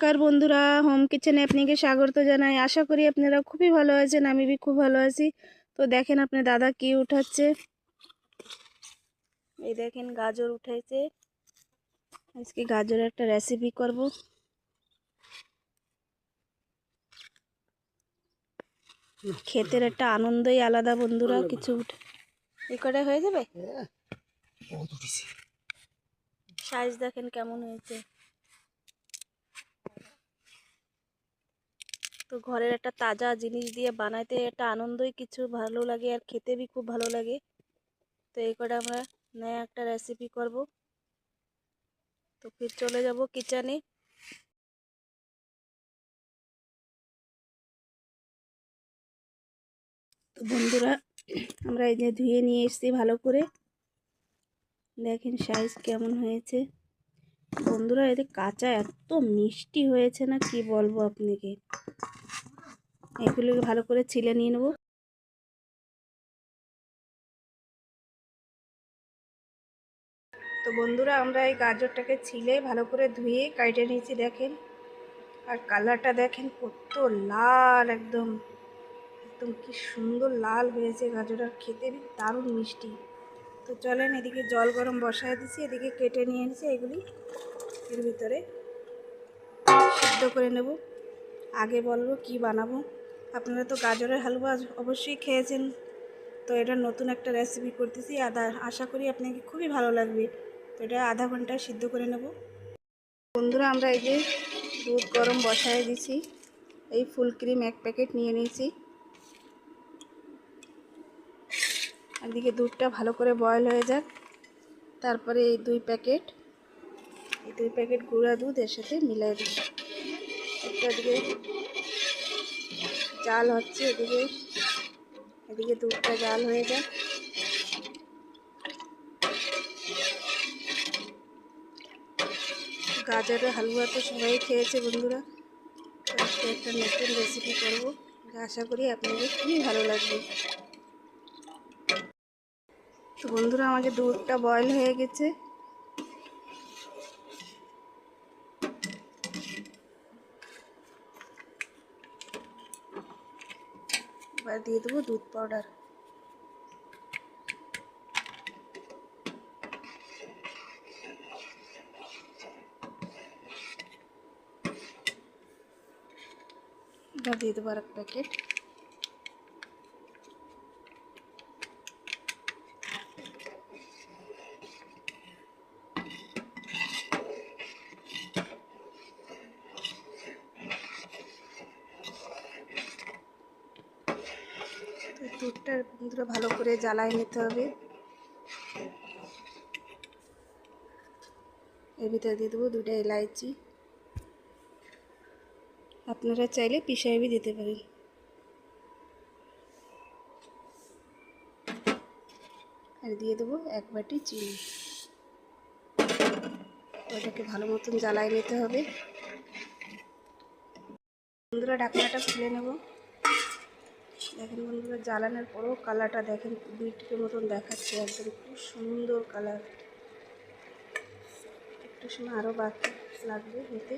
নমস্কার বন্ধুরা, হোম কিচেনে আপনাকে স্বাগত জানাই। আশা করি আপনারা খুবই ভালো আছেন। আমি খুব ভালো আছি। তো দেখেন আপনার দাদা কি উঠাচ্ছে। এই দেখেন গাজর উঠাইছে। আজকে গাজরের একটা রেসিপি করব। খেতের একটা আনন্দই আলাদা বন্ধুরা। কিছু এই কটা হয়ে যাবে। সাইজ দেখেন কেমন হয়েছে। তো ঘরের একটা তাজা জিনিস দিয়ে বানাইতে একটা আনন্দই কিছু ভালো লাগে, আর খেতে বি খুব ভালো লাগে। তো এই কটা আমরা নয়া একটা রেসিপি করব। তো ফির চলে যাব কিচেনে। তো বন্ধুরা আমরা এই যে ধুয়ে নিয়ে এসেছি ভালো করে। দেখেন সাইজ কেমন হয়েছে বন্ধুরা। এতে কাঁচা এত মিষ্টি হয়েছে না কি বলবো আপনাকে। এগুলোকে ভালো করে ছিলে নিয়ে নেব। তো বন্ধুরা আমরা এই গাজরটাকে ছিলে ভালো করে ধুয়ে কাটে নিয়েছি দেখেন। আর কালারটা দেখেন কত লাল, একদম একদম কি সুন্দর লাল হয়েছে গাজর। আর খেতে দারুণ মিষ্টি। তো চলেন, এদিকে জল গরম বসায় দিছি, এদিকে কেটে নিয়ে এনেছি এগুলি এর ভিতরে সিদ্ধ করে নেব। আগে বলবো কি বানাবো। আপনারা তো গাজরের হালুয়া অবশ্যই খেয়েছেন। তো এটা নতুন একটা রেসিপি করতেছি। আশা করি আপনাকে খুবই ভালো লাগবে। তো এটা আধা ঘন্টা সিদ্ধ করে নেব বন্ধুরা। আমরা এই যে দুধ গরম বসায় দিছি। এই ফুল ক্রিম 1 প্যাকেট নিয়ে নিয়েছি। এদিকে দুধটা ভালো করে বয়েল হয়ে যাক। তারপরে এই 2 প্যাকেট গুঁড়া দুধ এর সাথে মিলাই দিই। এদিকে জাল হচ্ছে, এদিকে দুধটা জাল হয়ে যায়। গাজরের হালুয়া তো সবাই খেয়েছে বন্ধুরা। আজকে একটা নতুন রেসিপি করব, আশা করি আপনাদের খুবই ভালো লাগবে। তো বন্ধুরা আমাদের দুধটা বয়েল হয়ে গেছে। এবার দিয়ে দেবো দুধ পাউডার। এবার দিয়ে দেবো আর 1 প্যাকেট। দুধটা বন্ধুরা ভালো করে জ্বালায় নিতে হবে। এর ভিতরে দিয়ে দেবো 2টা এলাইচি। আপনারা চাইলে পিষাইবি দিতে পারেন। আর দিয়ে দেবো 1 বাটি চিনি। ওটাকে ভালো মতন জ্বালায় নিতে হবে বন্ধুরা। ঢাকনাটা খুলে নেব। দেখেন বন্ধুরা জ্বালানোর পরও কালারটা দেখেন বিটের মতন দেখাচ্ছে, একদম খুব সুন্দর কালার। একটু সময় আরও বাকি লাগবে হতে,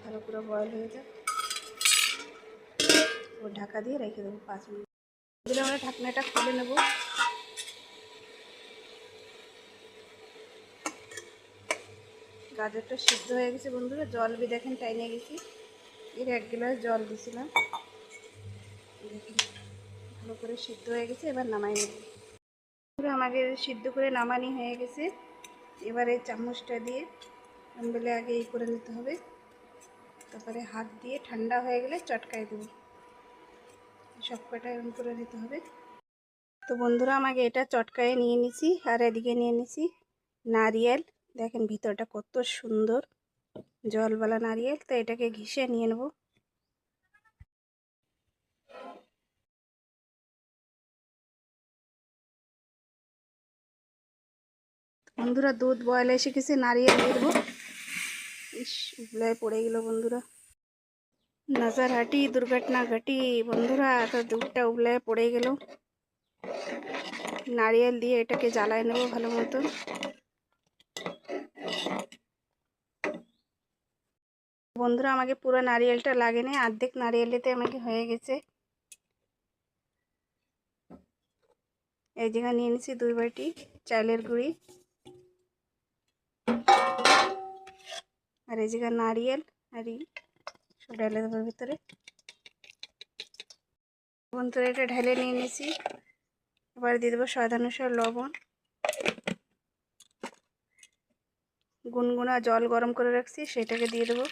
ভালো করে বয়েল হয়ে যায়। ও ঢাকা দিয়ে রেখে দেবো 5 মিনিট। এগুলো আমরা ঢাকনাটা খুলে নেব। গাজরটা সিদ্ধ হয়ে গেছে বন্ধুরা। জল বি দেখেন টাইনে গেছি। এর 1 গ্লাস জল দিছিলাম। দেখেন ভালো করে সিদ্ধ হয়ে গেছে। এবার নামাই নেব। আমাদের সিদ্ধ করে নামানি হয়ে গেছে। এবারে চামচটা দিয়ে আম্বেলে আগে এই করে নিতে হবে, তারপরে হাত দিয়ে ঠান্ডা হয়ে গেলে চটকাই দেবো। সব কটা এরকম করে নিতে হবে। তো বন্ধুরা আমাকে এটা চটকায়ে নিয়ে নিছি। আর এদিকে নিয়ে নিছি নারিয়েল। দেখেন ভিতরটা কত সুন্দর জলবালা নারিয়েল। তো এটাকে ঘিষে নিয়ে নেব। বন্ধুরা দুধ বয়েল এসে গেছে, নারিয়েল দিয়ে দেবো। ইস, উবলায় পড়ে গেল বন্ধুরা। নজর হাটি দুর্ঘটনা ঘটি বন্ধুরা। তো দুধটা উবলায় পড়ে গেল। নারিয়েল দিয়ে এটাকে জ্বালায় নেব ভালো মতো। বন্ধুরা আমাকে পুরো নারিয়েলটা লাগেনি, অর্ধেক নারিয়েলেতে আমাকে হয়ে গেছে। এই জায়গায় নিয়ে নিচ্ছি 2 বাটি চালের গুঁড়ি, আর এই জায়গায় নারিয়েল আর সব ঢেলে দেবো ভিতরে। বন্ধুরা এটা ঢেলে নিয়ে নিয়েছি। এবার দিয়ে দেবো স্বাদ অনুসারে লবণ, গুনগুনা জল গরম করে রাখছি সেটাকে দিয়ে দেবো।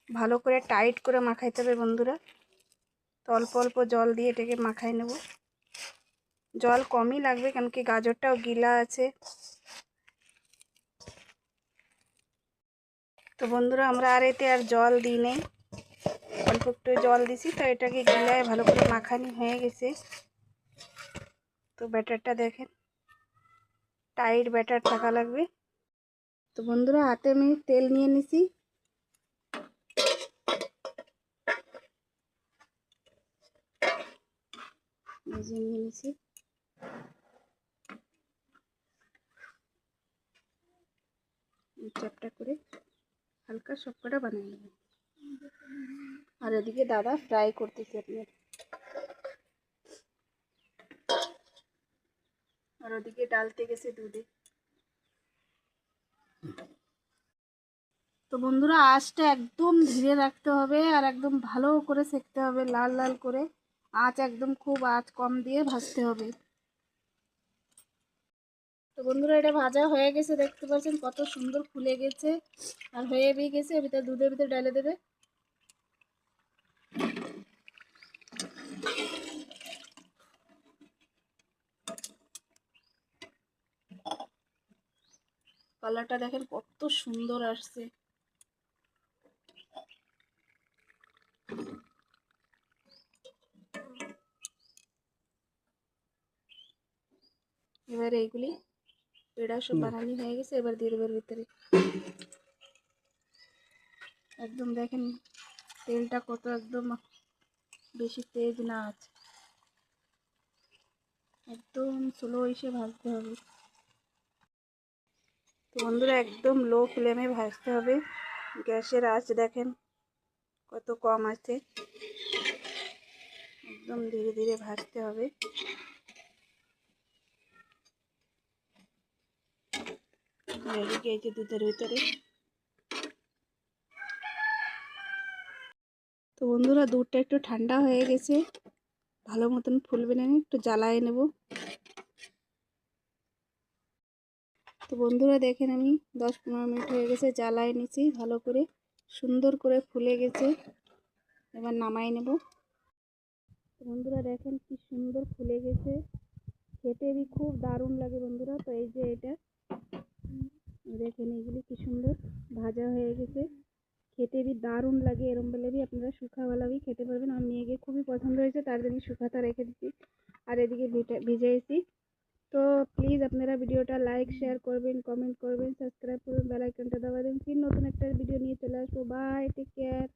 ভালো করে টাইট করে মাখাইতে হবে বন্ধুরা। তো অল্প অল্প জল দিয়ে এটাকে মাখাই নেব। জল কমই লাগবে কেন কি গাজরটাও গিলা আছে। তো বন্ধুরা আমরা আর এতে আর জল দিই নেই, অল্প একটু জল দিছি। তো এটাকে গিলায় ভালো করে মাখানি হয়ে গেছে। তো ব্যাটারটা দেখেন, টাইট ব্যাটার থাকা লাগবে। তো বন্ধুরা হাতে আমি তেল নিয়ে নিছি। নিয়ে নিছি চ্যাপটা করে হালকা সবকটা বানিয়ে নেব। আর এদিকে দাদা ফ্রাই করতেছে আপনার, আর ওদিকে ডালতে গেছে দুধে। তো বন্ধুরা আঁচটা একদম ধীরে রাখতে হবে আর একদম ভালো করে সেঁকতে হবে, লাল লাল করে। আঁচ একদম খুব আঁচ কম দিয়ে ভাজতে হবে। তো বন্ধুরা এটা ভাজা হয়ে গেছে, দেখতে পাচ্ছেন কত সুন্দর ফুলে গেছে আর হয়ে গেছে। এর ভিতরে দুধের ভিতরে ঢেলে দেবে। কালারটা দেখেন কত সুন্দর আসছে। এবার এইগুলি পেড়া সব বানানি হয়ে গেছে। এবার দিয়ে দেবার ভিতরে একদম দেখেন তেলটা কত একদম বেশি তেজ না আছে, একদম স্লো এসে ভাজতে হবে। তো বন্ধুরা একদম লো ফ্লেমে ভাজতে হবে। গ্যাসের আঁচ দেখেন কত কম আছে, একদম ধীরে ধীরে ভাজতে হবে। এদিকে এই যে দুধের ভিতরে। তো বন্ধুরা দুধটা একটু ঠান্ডা হয়ে গেছে, ভালো মতন ফুলবে না, একটু জ্বালায় নেব। তো বন্ধুরা দেখেন আমি 10-15 মিনিট হয়ে গেছে, জ্বালায় নিছি ভালো করে, সুন্দর করে ফুলে গেছে। এবার নামাই নেব। তো বন্ধুরা দেখেন কি সুন্দর ফুলে গেছে, খেতে भी খুব দারুণ লাগে বন্ধুরা। তো এই যে এটা দেখেন এগুলি কি সুন্দর ভাজা হয়ে গেছে, খেতে भी দারুণ লাগে। এরম বলে भी আপনারা শুকাওয়ালা भी খেতে পারবেন। আমার মেয়েকে খুবই পছন্দ হয়েছে, তার জন্য শুকাতে রেখে দিচ্ছি। আর এদিকে ভিজাইছি। তো প্লিজ আপনারা ভিডিওটা লাইক শেয়ার করবেন, কমেন্ট করবেন, সাবস্ক্রাইব করবেন, বেল আইকনটা দাবা দেবেন। ফির নতুন একটা ভিডিও নিয়ে চলে আসবো। Bye, take care.